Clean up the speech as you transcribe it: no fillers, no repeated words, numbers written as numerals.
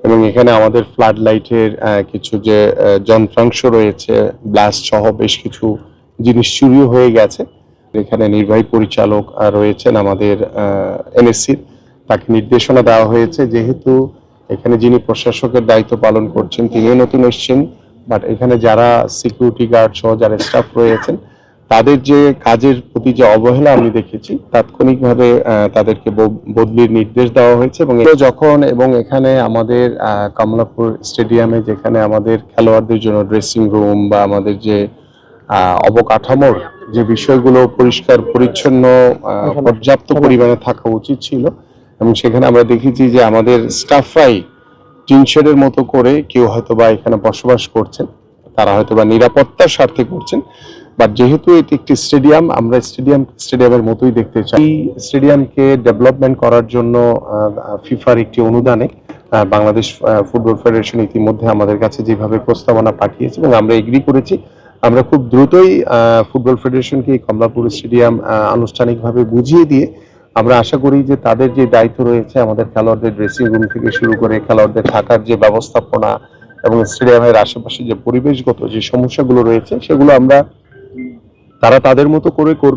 এবং এখানে আমাদের ফ্লাড লাইটের কিছু যে যন্ত্রাংশ রয়েছে, ব্লাস্ট সহ বেশ কিছু জিনিস চুরিও হয়ে গেছে। এখানে নির্বাহী পরিচালক রয়েছেন আমাদের এনএসসির, তাকে নির্দেশনা দেওয়া হয়েছে যেহেতু এখানে যিনি প্রশাসকের দায়িত্ব পালন করছেন তিনিও নতুন এসেছেন, বাট এখানে যারা সিকিউরিটি গার্ড সহ যারা স্টাফ রয়েছেন তাদের যে কাজের প্রতি যে অবহেলা আমি দেখেছি, তাৎক্ষণিকভাবে তাদেরকে বদলির নির্দেশ দেওয়া হয়েছে। এবং এখানে আমাদের কমলাপুর স্টেডিয়ামে যেখানে আমাদের খেলোয়াড়দের জন্য ড্রেসিং রুম বা আমাদের যে অবকাঠামোর যে বিষয়গুলো পরিষ্কার পরিচ্ছন্ন পর্যাপ্ত পরিমাণে থাকা উচিত ছিল, এবং সেখানে আমরা দেখেছি যে আমাদের স্টাফরাই টিনশেডের মতো করে কেউ হয়তো বা এখানে বসবাস করছেন, তারা হয়তো বা নিরাপত্তার স্বার্থে করছেন। বাট যেহেতু এটি একটি স্টেডিয়াম, আমরা স্টেডিয়ামের মতোই দেখতে চাই। এই স্টেডিয়ামকে ডেভেলপমেন্ট করার জন্য ফিফার একটি অনুদানে বাংলাদেশ ফুটবল ফেডারেশন ইতিমধ্যে আমাদের কাছে যেভাবে প্রস্তাবনা পাঠিয়েছে এবং আমরা এগ্রি করেছি, আমরা খুব দ্রুতই ফুটবল ফেডারেশনকে কমলাপুর স্টেডিয়াম আনুষ্ঠানিকভাবে বুঝিয়ে দিয়ে আমরা আশা করি যে তাদের যে দায়িত্ব রয়েছে আমাদের খেলোয়াড়দের ড্রেসিং রুম থেকে শুরু করে খেলোয়াড়দের থাকার যে ব্যবস্থাপনা এবং স্টেডিয়ামের আশেপাশে যে পরিবেশগত যে সমস্যাগুলো রয়েছে সেগুলো তারা তাদের মতো করে করবে।